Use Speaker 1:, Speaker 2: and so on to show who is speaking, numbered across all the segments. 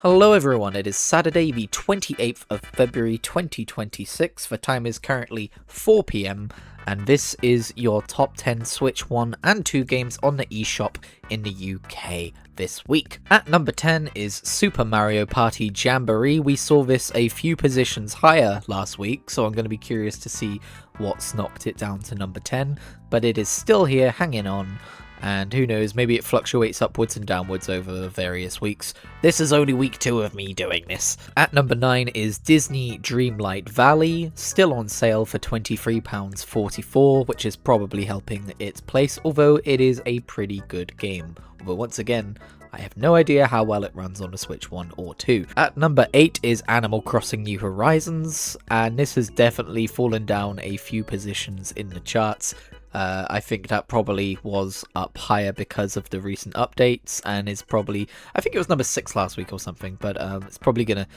Speaker 1: Hello everyone, it is Saturday the 28th of February 2026, the time is currently 4 PM, and this is your top 10 Switch 1 and 2 games on the eShop in the UK this week. At number 10 is Super Mario Party Jamboree. We saw this a few positions higher last week, so I'm going to be curious to see what's knocked it down to number 10, but it is still here hanging on. And who knows, maybe it fluctuates upwards and downwards over various weeks. This is only week 2 of me doing this. At number 9 is Disney Dreamlight Valley, still on sale for £23.44, which is probably helping its place, although it is a pretty good game. Although once again, I have no idea how well it runs on the Switch 1 or 2. At number 8 is Animal Crossing New Horizons, and this has definitely fallen down a few positions in the charts. I think that probably was up higher because of the recent updates, and is probably, I think it was number 6 last week or something, but it's probably going to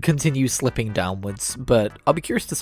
Speaker 1: continue slipping downwards, but I'll be curious to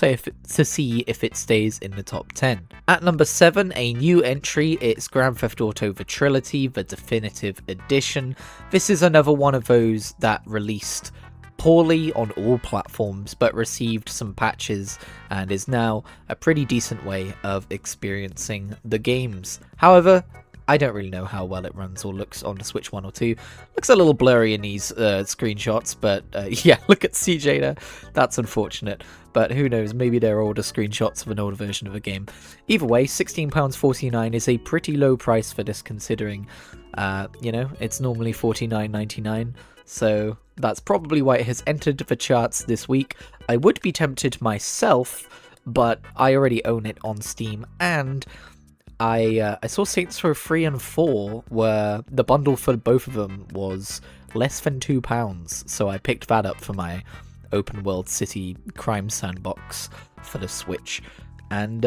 Speaker 1: see if it stays in the top 10. At number 7, a new entry, it's Grand Theft Auto The Trilogy, the Definitive Edition. This is another one of those that released poorly on all platforms, but received some patches and is now a pretty decent way of experiencing the games. However, I don't really know how well it runs or looks on the Switch 1 or 2. Looks a little blurry in these screenshots, but yeah, look at CJ there. That's unfortunate, but who knows, maybe they're older screenshots of an older version of a game. Either way, £16.49 is a pretty low price for this, considering, it's normally $49.99. So that's probably why it has entered the charts this week. I would be tempted myself, but I already own it on Steam, and I saw Saints Row 3 and 4 where the bundle for both of them was less than £2, so I picked that up for my open world city crime sandbox for the Switch. And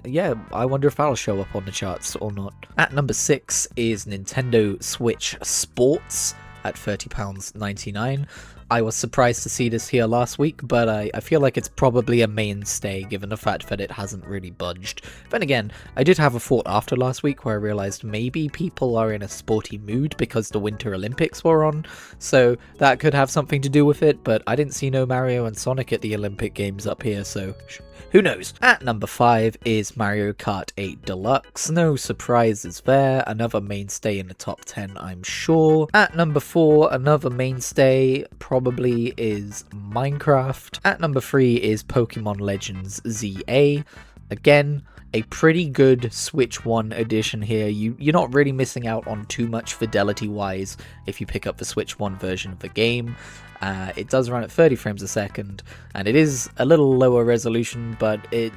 Speaker 1: yeah, I wonder if that'll show up on the charts or not. At number 6 is Nintendo Switch Sports at £30.99. I was surprised to see this here last week, but I feel like it's probably a mainstay given the fact that it hasn't really budged. Then again, I did have a thought after last week where I realized maybe people are in a sporty mood because the Winter Olympics were on, so that could have something to do with it, but I didn't see no Mario and Sonic at the Olympic Games up here, so who knows? At number 5 is Mario Kart 8 Deluxe. No surprises there. Another mainstay in the top 10, I'm sure. At number 4, another mainstay probably is Minecraft. At number 3 is Pokemon Legends ZA. Again, a pretty good Switch 1 edition here. You're not really missing out on too much fidelity-wise if you pick up the Switch 1 version of the game. It does run at 30 frames a second, and it is a little lower resolution, but it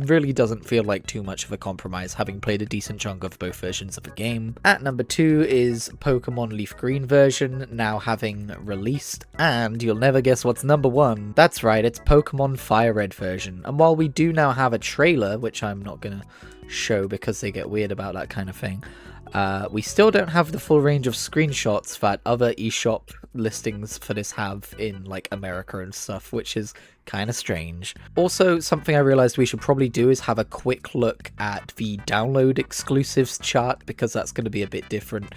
Speaker 1: really doesn't feel like too much of a compromise, having played a decent chunk of both versions of the game. At number 2 is Pokemon Leaf Green version, now having released, and you'll never guess what's number 1. That's right, it's Pokemon Fire Red version, and while we do now have a trailer, which I'm not gonna show because they get weird about that kind of thing, we still don't have the full range of screenshots that other eShop listings for this have in like America and stuff, which is kind of strange. Also, something I realized we should probably do is have a quick look at the download exclusives chart, because that's going to be a bit different.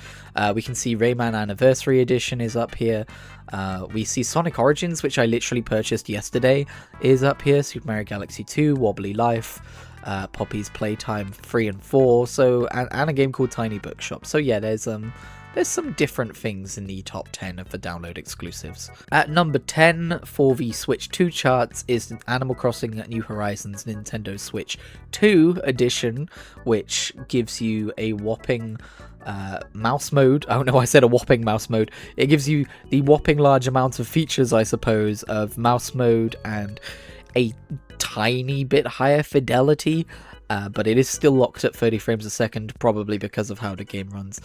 Speaker 1: We can see Rayman Anniversary Edition is up here. We see Sonic Origins, which I literally purchased yesterday, is up here. Super Mario Galaxy 2, Wobbly Life, Poppy's Playtime 3 and 4, so and a game called Tiny Bookshop. So yeah, there's some different things in the top 10 of the download exclusives. At number 10 for the Switch 2 charts is Animal Crossing New Horizons Nintendo Switch 2 edition, which gives you a whopping mouse mode. Oh no, I said a whopping mouse mode. It gives you the whopping large amount of features, I suppose, of mouse mode and a tiny bit higher fidelity, but it is still locked at 30 frames a second, probably because of how the game runs.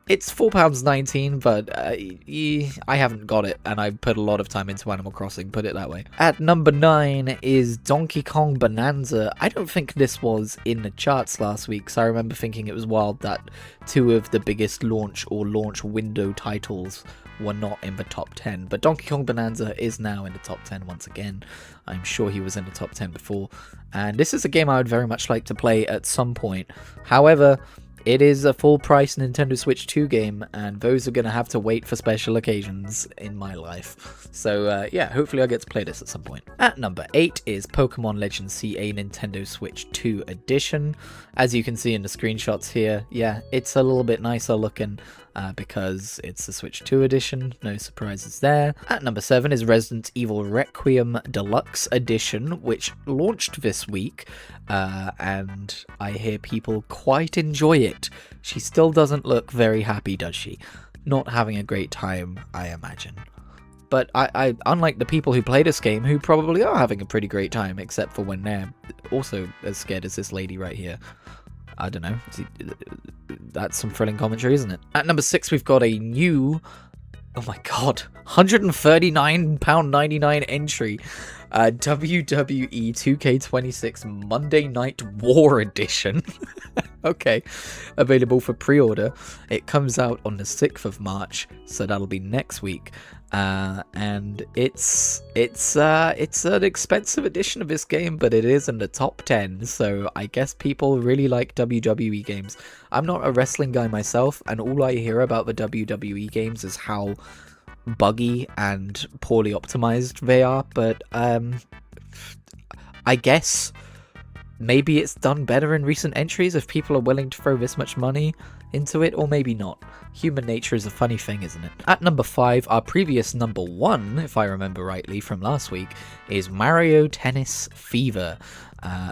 Speaker 1: It's £4.19, but I haven't got it, and I put a lot of time into Animal Crossing, put it that way. At number 9 is Donkey Kong Bonanza. I don't think this was in the charts last week, so I remember thinking it was wild that 2 of the biggest launch or launch window titles were not in the top 10, but Donkey Kong Bonanza is now in the top 10 once again. I'm sure he was in the top 10 before, and this is a game I would very much like to play at some point. However, It is a full-price Nintendo Switch 2 game, and those are going to have to wait for special occasions in my life. So, yeah, hopefully I'll get to play this at some point. At number 8 is Pokemon Legends CA Nintendo Switch 2 Edition. As you can see in the screenshots here, yeah, it's a little bit nicer looking because it's the Switch 2 Edition. No surprises there. At number 7 is Resident Evil Requiem Deluxe Edition, which launched this week, and I hear people quite enjoy it. She still doesn't look very happy, does she? Not having a great time, I imagine. But I unlike the people who play this game, who probably are having a pretty great time, except for when they're also as scared as this lady right here. I don't know. That's some thrilling commentary, isn't it? At number 6, we've got a new, oh my god, £139.99 entry. WWE 2K26 Monday Night War Edition. Okay, available for pre-order. It comes out on the 6th of March, so that'll be next week. And it's an expensive edition of this game, but it is in the top 10, so I guess people really like WWE games. I'm not a wrestling guy myself, and all I hear about the WWE games is how buggy and poorly optimized they are, but I guess maybe it's done better in recent entries if people are willing to throw this much money into it, or maybe not. Human nature is a funny thing, isn't it? At number 5, our previous number 1, if I remember rightly from last week, is Mario Tennis Fever,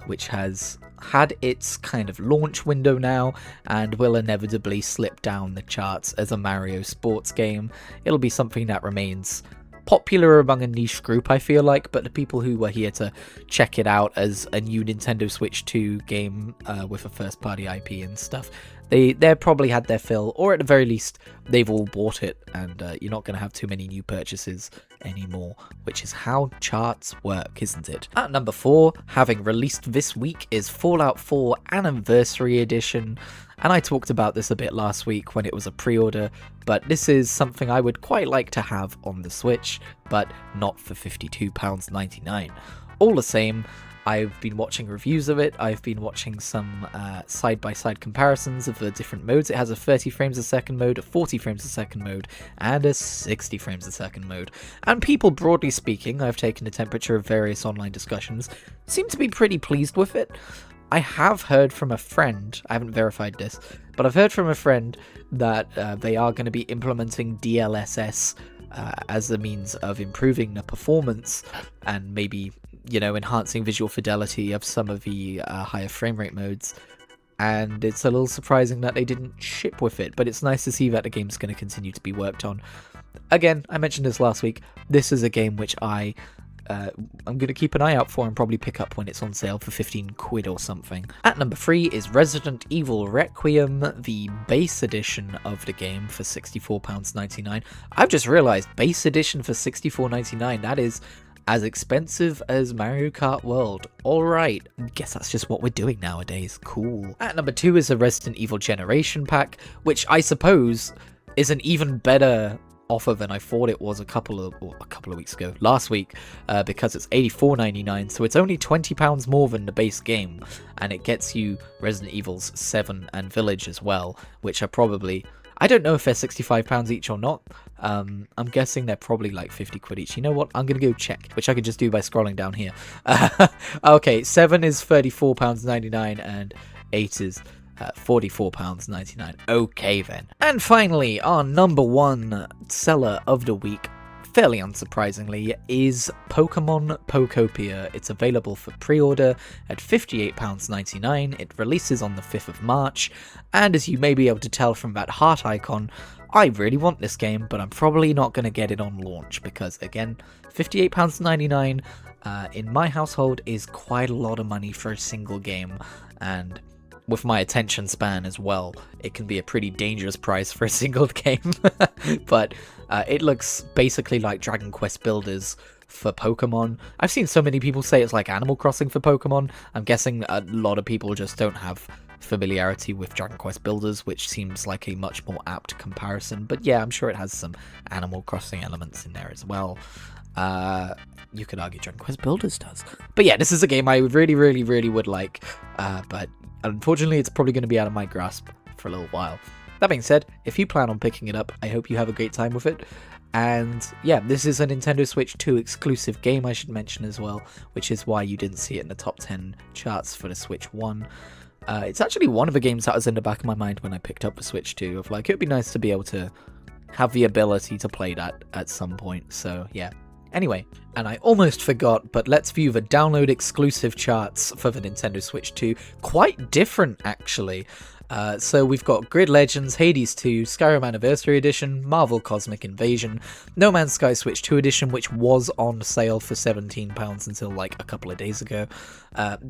Speaker 1: which has had its kind of launch window now and will inevitably slip down the charts as a Mario sports game. It'll be something that remains popular among a niche group, I feel like, but the people who were here to check it out as a new Nintendo Switch 2 game with a first-party IP and stuff, they probably had their fill, or at the very least, they've all bought it, and you're not going to have too many new purchases anymore, which is how charts work, isn't it? At number 4, having released this week, is Fallout 4 Anniversary Edition, and I talked about this a bit last week when it was a pre-order, but this is something I would quite like to have on the Switch, but not for £52.99. All the same, I've been watching reviews of it, I've been watching some side-by-side comparisons of the different modes. It has a 30 frames a second mode, a 40 frames a second mode, and a 60 frames a second mode. And people, broadly speaking, I've taken the temperature of various online discussions, seem to be pretty pleased with it. I have heard from a friend, I haven't verified this, but I've heard from a friend that they are going to be implementing DLSS as a means of improving the performance and maybe, you know, enhancing visual fidelity of some of the higher frame rate modes. And it's a little surprising that they didn't ship with it, but it's nice to see that the game's going to continue to be worked on. Again, I mentioned this last week, this is a game which I'm going to keep an eye out for and probably pick up when it's on sale for 15 quid or something. At number 3 is Resident Evil Requiem, the base edition of the game for £64.99. I've just realised, base edition for £64.99, that is as expensive as Mario Kart World. Alright, guess that's just what we're doing nowadays. Cool. At number 2 is a Resident Evil Generation Pack, which I suppose is an even better offer than I thought it was a couple of weeks ago, last week, because it's £84.99, so it's only £20 more than the base game, and it gets you Resident Evils 7 and Village as well, which are probably, I don't know if they're £65 each or not. I'm guessing they're probably like 50 quid each. You know what? I'm going to go check, which I could just do by scrolling down here. Okay, 7 is £34.99 and 8 is £44.99. Okay then. And finally, our number 1 seller of the week, fairly unsurprisingly, is Pokemon Pokopia. It's available for pre-order at £58.99. It releases on the 5th of March, and as you may be able to tell from that heart icon, I really want this game, but I'm probably not going to get it on launch because, again, £58.99 in my household is quite a lot of money for a single game, and with my attention span as well, it can be a pretty dangerous price for a single game. But it looks basically like Dragon Quest Builders for Pokemon. I've seen so many people say it's like Animal Crossing for Pokemon. I'm guessing a lot of people just don't have familiarity with Dragon Quest Builders, which seems like a much more apt comparison. But yeah, I'm sure it has some Animal Crossing elements in there as well. You could argue Dragon Quest Builders does. But yeah, this is a game I really, really, really would like. But unfortunately, it's probably going to be out of my grasp for a little while. That being said, if you plan on picking it up, I hope you have a great time with it. And yeah, this is a Nintendo Switch 2 exclusive game, I should mention as well, which is why you didn't see it in the top 10 charts for the Switch 1. It's actually one of the games that was in the back of my mind when I picked up the Switch 2, of like, it would be nice to be able to have the ability to play that at some point, so yeah. Anyway, and I almost forgot, but let's view the download exclusive charts for the Nintendo Switch 2. Quite different, actually. So we've got Grid Legends, Hades 2, Skyrim Anniversary Edition, Marvel Cosmic Invasion, No Man's Sky Switch 2 Edition, which was on sale for £17 until like a couple of days ago,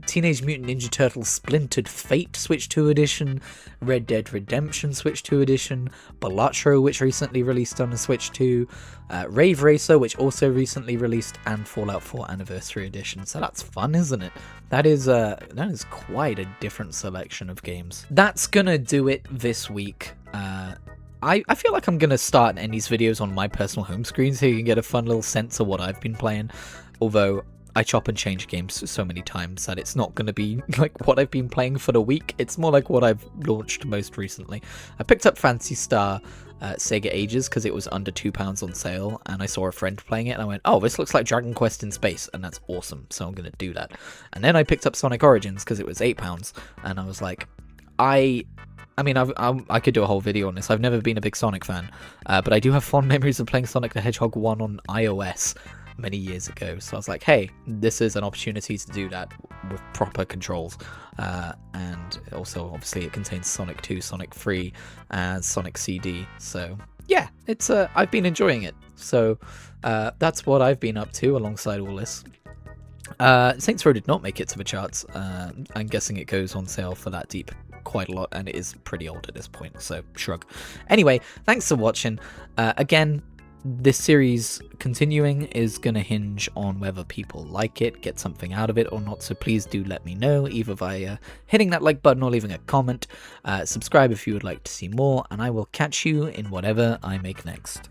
Speaker 1: Teenage Mutant Ninja Turtles Splintered Fate Switch 2 Edition, Red Dead Redemption Switch 2 Edition, Balatro, which recently released on the Switch 2, Rave Racer, which also recently released, and Fallout 4 Anniversary Edition. So that's fun, isn't it? That is quite a different selection of games. That's gonna do it this week. I feel like I'm gonna start ending these videos on my personal home screen so you can get a fun little sense of what I've been playing. Although I chop and change games so many times that it's not gonna be like what I've been playing for the week. It's more like what I've launched most recently. I picked up Phantasy Star Sega Ages because it was under £2 on sale, and I saw a friend playing it and I went, oh, this looks like Dragon Quest in space, and that's awesome, so I'm gonna do that. And then I picked up Sonic Origins because it was £8, and I was like, I mean, I could do a whole video on this. I've never been a big Sonic fan, but I do have fond memories of playing Sonic the Hedgehog 1 on iOS many years ago, so I was like, hey, this is an opportunity to do that with proper controls, and also obviously it contains Sonic 2, Sonic 3, and Sonic CD, so yeah, it's I've been enjoying it, so that's what I've been up to alongside all this. Saints Row did not make it to the charts. I'm guessing it goes on sale for that deep quite a lot, and it is pretty old at this point, so shrug. Anyway, thanks for watching. Again, this series continuing is going to hinge on whether people like it, get something out of it or not, so please do let me know, either via hitting that like button or leaving a comment. Subscribe if you would like to see more, and I will catch you in whatever I make next.